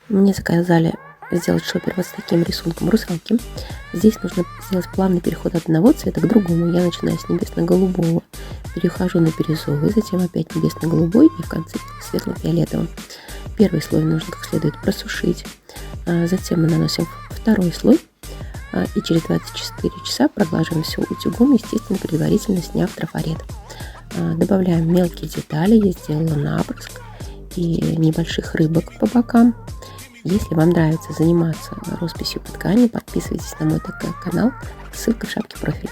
Мне заказали сделать шопер вот с таким рисунком русалки. Здесь нужно сделать плавный переход от одного цвета к другому. Я начинаю с небесно-голубого, перехожу на бирюзовый, затем опять небесно-голубой и в конце светло-фиолетовым. Первый слой нужно как следует просушить. Затем мы наносим второй слой и через 24 часа проглаживаем все утюгом, естественно, предварительно сняв трафарет. Добавляем мелкие детали. Я сделала наброск и небольших рыбок по бокам. Если вам нравится заниматься росписью по ткани, подписывайтесь на мой канал, ссылка в шапке профиля.